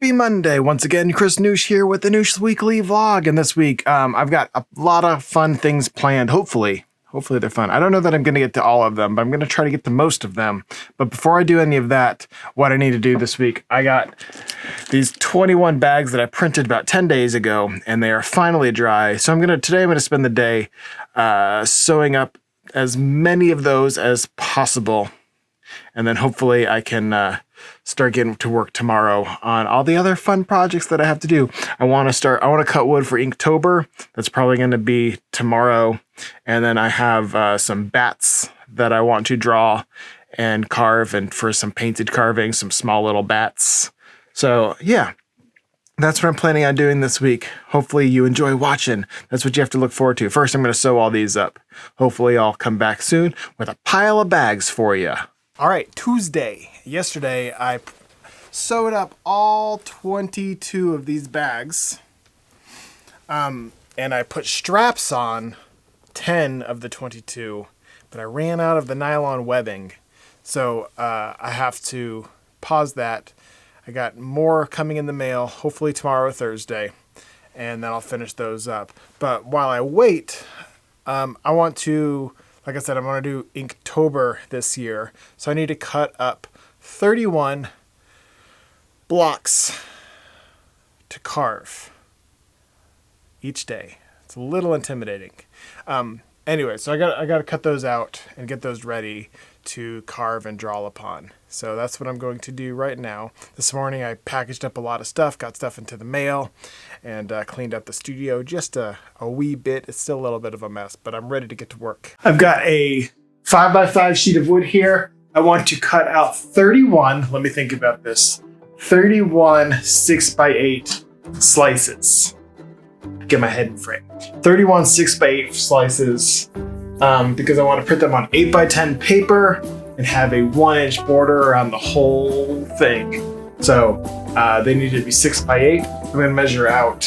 Happy Monday. Once again, Chris Noosh here with the Noosh Weekly Vlog. And this week, I've got a lot of fun things planned, hopefully. Hopefully they're fun. I don't know that I'm going to get to all of them, but I'm going to try to get to most of them. But before I do any of that, what I need to do this week, I got these 21 bags that I printed about 10 days ago, and they are finally dry. So today I'm going to spend the day sewing up as many of those as possible. And then hopefully I can start getting to work tomorrow on all the other fun projects that I have to do. I want to cut wood for Inktober. That's probably going to be tomorrow. And then I have some bats that I want to draw and carve, and for some painted carving, some small little bats. So yeah, that's what I'm planning on doing this week. Hopefully you enjoy watching. That's what you have to look forward to. First, I'm going to sew all these up. Hopefully I'll come back soon with a pile of bags for you. All right, Tuesday. Yesterday, I sewed up all 22 of these bags, and I put straps on 10 of the 22, but I ran out of the nylon webbing, so I have to pause that. I got more coming in the mail, hopefully tomorrow or Thursday, and then I'll finish those up. But while I wait, I want to... Like I said, I'm going to do Inktober this year. So I need to cut up 31 blocks to carve each day. It's a little intimidating. Anyway, so I got to cut those out and get those ready to carve and draw upon. So that's what I'm going to do right now. This morning I packaged up a lot of stuff, got stuff into the mail, and cleaned up the studio just a wee bit. It's still a little bit of a mess, but I'm ready to get to work. I've got a 5x5 sheet of wood here. I want to cut out 31, let me think about this, 31 6x8 slices. Get my head in frame. 31 6x8 slices, because I want to print them on 8x10 paper and have a 1-inch border around the whole thing. So they need to be 6x8. I'm going to measure out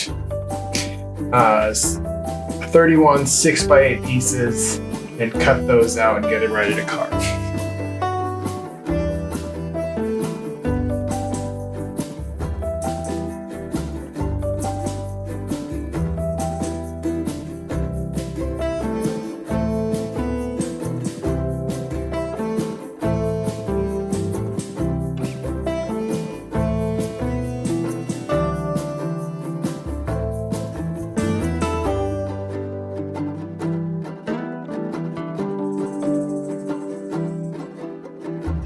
31 6x8 pieces and cut those out and get it ready to carve.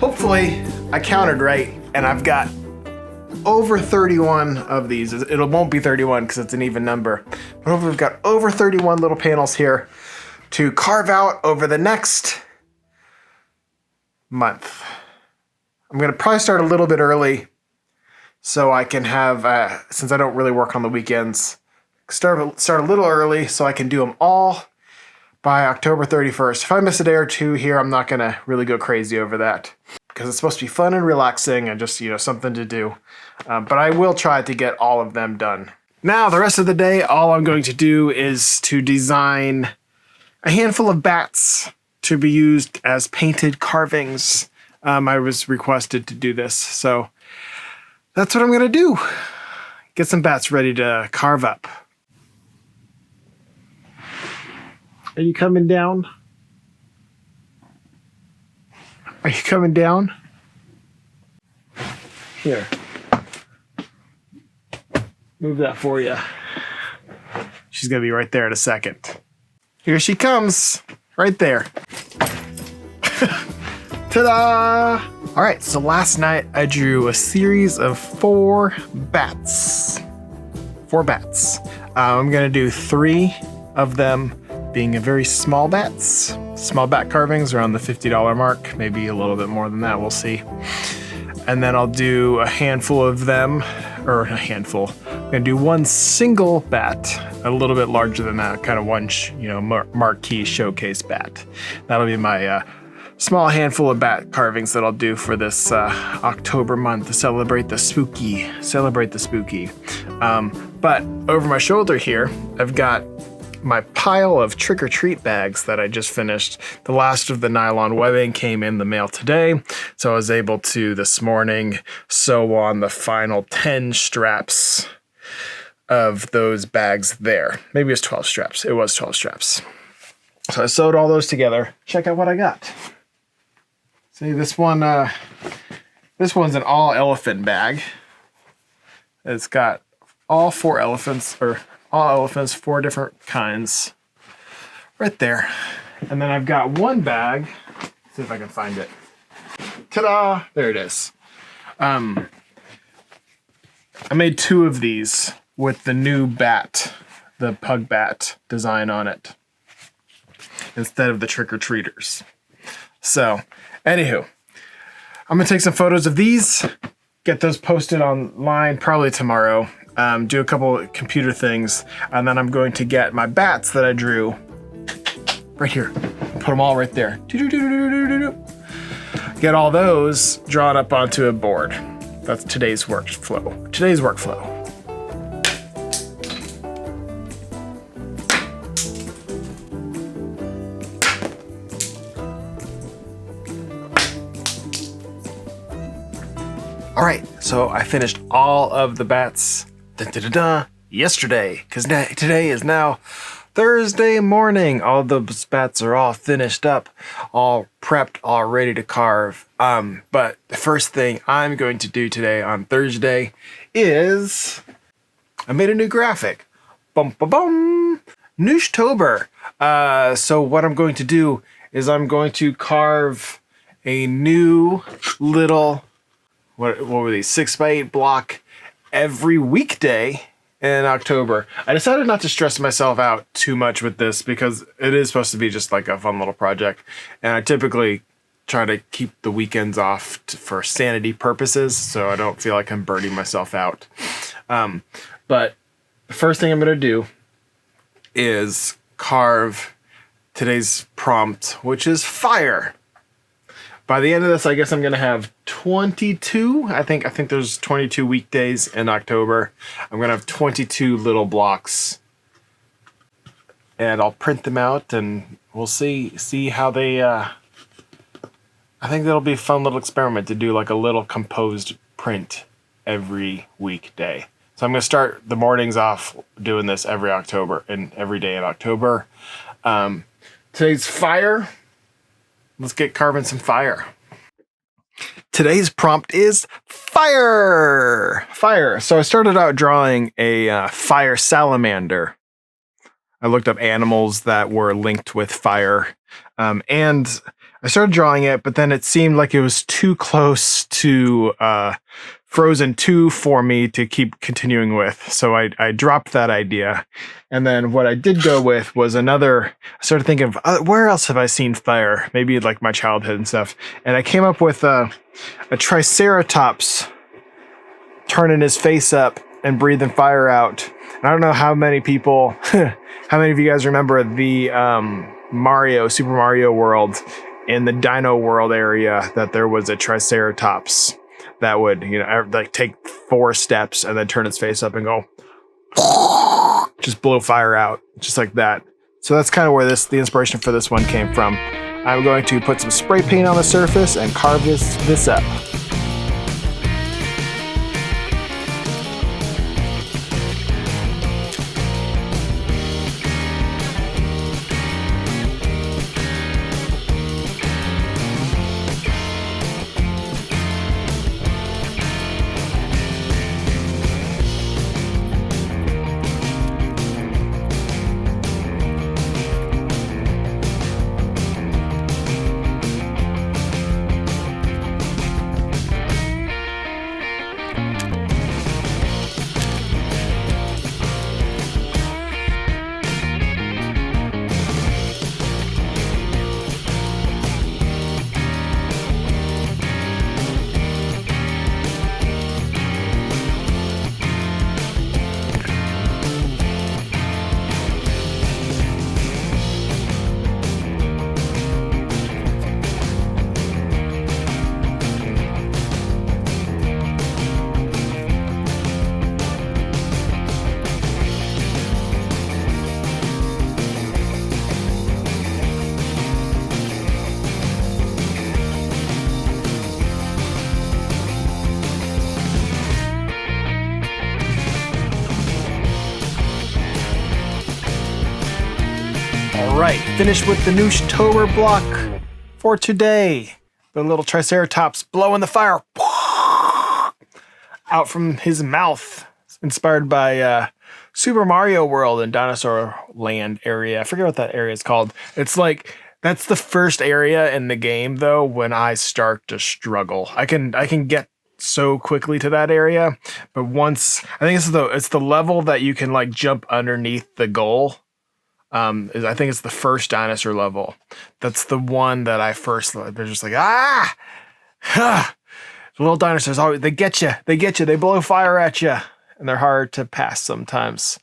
Hopefully I counted right, and I've got over 31 of these. It won't be 31 because it's an even number, but hopefully we've got over 31 little panels here to carve out over the next month. I'm going to probably start a little bit early so I can have, since I don't really work on the weekends, start a little early so I can do them all by October 31st. If I miss a day or two here, I'm not going to really go crazy over that, because it's supposed to be fun and relaxing and just, something to do. But I will try to get all of them done. Now, the rest of the day, all I'm going to do is to design a handful of bats to be used as painted carvings. I was requested to do this, so that's what I'm going to do. Get some bats ready to carve up. Are you coming down? Are you coming down? Here. Move that for you. She's going to be right there in a second. Here she comes. Right there. Ta-da! All right, so last night I drew a series of 4 bats. 4 bats. I'm going to do 3 of them being a very small bats. Small bat carvings around the $50 mark, maybe a little bit more than that, we'll see. And then I'll do a handful of them, or a handful. I'm gonna do 1 single bat, a little bit larger than that, kind of one, marquee showcase bat. That'll be my small handful of bat carvings that I'll do for this October month to celebrate the spooky. But over my shoulder here, I've got my pile of trick-or-treat bags that I just finished. The last of the nylon webbing came in the mail today, so I was able to this morning sew on the final 10 straps of those bags there. Maybe it's 12 straps. It was 12 straps. So I sewed all those together. Check out what I got. See, this one's an all elephant bag. It's got all 4 elephants, four different kinds, right there. And then I've got one bag. Let's see if I can find it. Ta-da! There it is. I made 2 of these with the new bat, the pug bat design on it, instead of the trick-or-treaters. So, anywho, I'm gonna take some photos of these, get those posted online probably tomorrow, do a couple of computer things, and then I'm going to get my bats that I drew right here, put them all right there. Get all those drawn up onto a board. That's today's workflow. All right, so I finished all of the bats yesterday, because today is now Thursday morning. All those bats are all finished up, all prepped, all ready to carve. But the first thing I'm going to do today on Thursday is I made a new graphic. Bum ba bum. Nooshtober. So what I'm going to do is I'm going to carve a new little, what were these, 6x8 block every weekday in October. I decided not to stress myself out too much with this because it is supposed to be just like a fun little project. And I typically try to keep the weekends off for sanity purposes, so I don't feel like I'm burning myself out. But the first thing I'm going to do is carve today's prompt, which is fire. By the end of this, I guess I'm going to have 22. I think there's 22 weekdays in October. I'm going to have 22 little blocks. And I'll print them out and we'll see how they... I think that'll be a fun little experiment to do like a little composed print every weekday. So I'm going to start the mornings off doing this every day in October. Today's fire. Let's get carving some fire. Today's prompt is fire. Fire. So I started out drawing a fire salamander. I looked up animals that were linked with fire. And I started drawing it, but then it seemed like it was too close to Frozen 2 for me to keep continuing with. So I dropped that idea. And then what I did go with was I started thinking of where else have I seen fire? Maybe like my childhood and stuff. And I came up with a triceratops turning his face up and breathing fire out. And I don't know how many people, how many of you guys remember the Super Mario World in the Dino World area, that there was a triceratops that would, like take 4 steps and then turn its face up and go, just blow fire out, just like that. So that's kind of where the inspiration for this one came from. I'm going to put some spray paint on the surface and carve this up. All right, finished with the Nooshtober block for today. The little Triceratops blowing the fire out from his mouth. Inspired by Super Mario World and Dinosaur Land area. I forget what that area is called. It's like, that's the first area in the game though when I start to struggle. I can get so quickly to that area, but once I think it's the level that you can like jump underneath the goal. I think it's the first dinosaur level. That's the one that I first. They're just like the little dinosaurs always they get you. They blow fire at you, and they're hard to pass sometimes.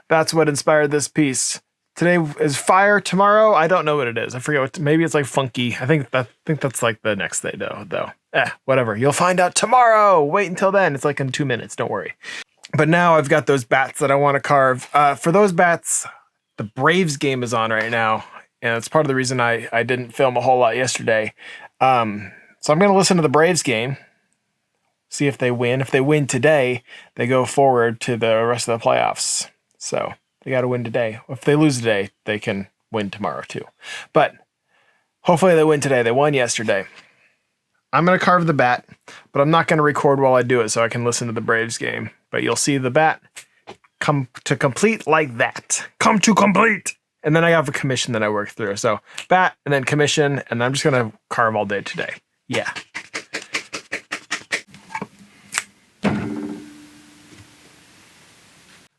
That's what inspired this piece. Today is fire. Tomorrow, I don't know what it is. I forget what. Maybe it's like funky. I think that's like the next day though. Whatever. You'll find out tomorrow. Wait until then. It's like in 2 minutes. Don't worry. But now I've got those bats that I want to carve. For those bats, the Braves game is on right now, and it's part of the reason I didn't film a whole lot yesterday. So I'm going to listen to the Braves game, see if they win. If they win today, they go forward to the rest of the playoffs. So they got to win today. If they lose today, they can win tomorrow too. But hopefully they win today. They won yesterday. I'm going to carve the bat, but I'm not going to record while I do it so I can listen to the Braves game. But you'll see the bat come to complete like that. Come to complete. And then I have a commission that I work through. So bat and then commission, and I'm just going to carve all day today. Yeah.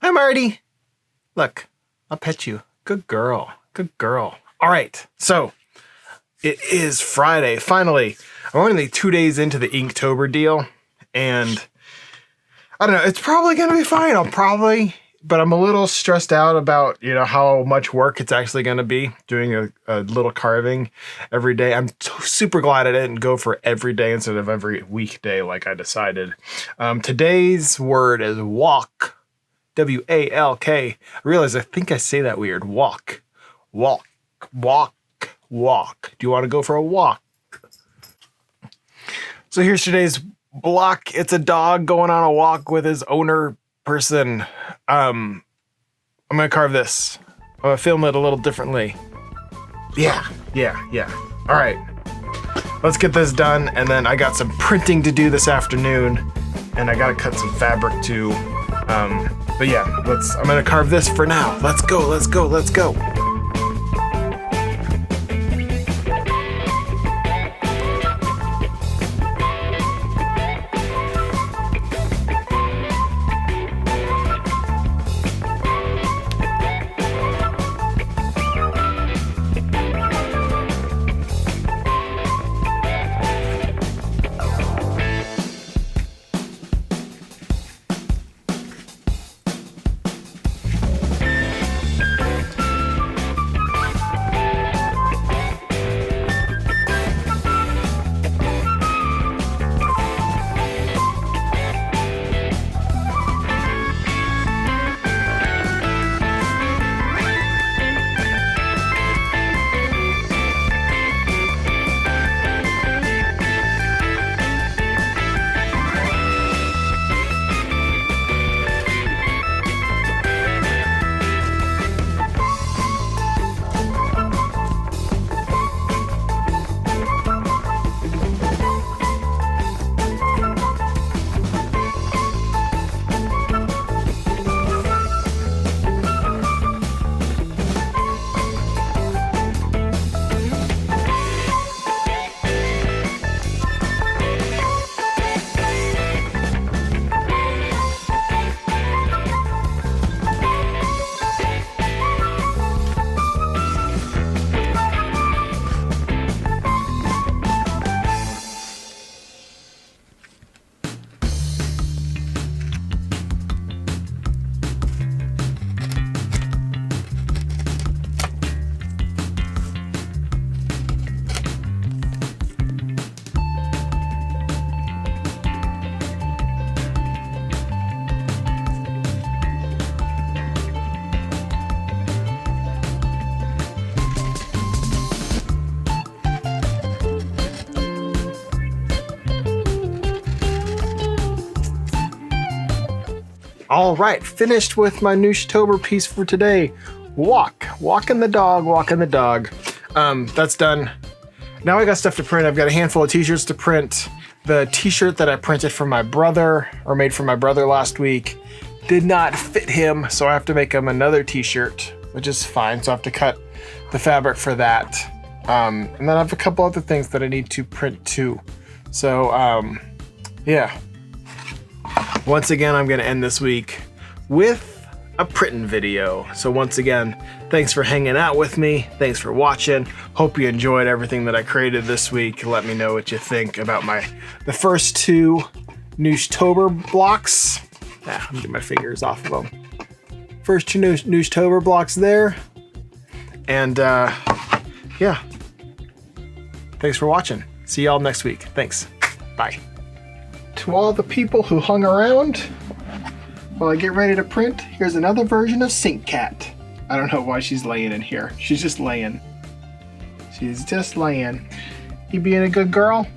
Hi, Marty. Look, I'll pet you. Good girl. Good girl. All right. So it is Friday. Finally, I'm only 2 days into the Inktober deal, and I don't know. It's probably going to be fine. But I'm a little stressed out about, how much work it's actually going to be doing a little carving every day. I'm super glad I didn't go for every day instead of every weekday like I decided. Today's word is walk. W-A-L-K. I realize I think I say that weird. Walk. Walk. Walk. Walk. Do you want to go for a walk? So here's today's block. It's a dog going on a walk with his owner person. I'm gonna carve this. I'm gonna film it a little differently. Yeah. All right, let's get this done, and then I got some printing to do this afternoon, and I gotta cut some fabric too. But yeah, I'm gonna carve this for now. Let's go. All right, finished with my Nooshtober piece for today. walking the dog. That's done. Now I got stuff to print. I've got a handful of t-shirts to print. The t-shirt that I printed for my brother, or made for my brother last week, did not fit him, so I have to make him another t-shirt, which is fine. So I have to cut the fabric for that. And then I have a couple other things that I need to print too. So yeah. Once again, I'm gonna end this week with a printing video. So once again, thanks for hanging out with me. Thanks for watching. Hope you enjoyed everything that I created this week. Let me know what you think about the first two Nooshtober blocks. Let me get my fingers off of them. First two Nooshtober blocks there. And yeah. Thanks for watching. See y'all next week. Thanks. Bye. To all the people who hung around while I get ready to print, here's another version of Sink Cat. I don't know why she's laying in here. She's just laying. She's just laying. You being a good girl?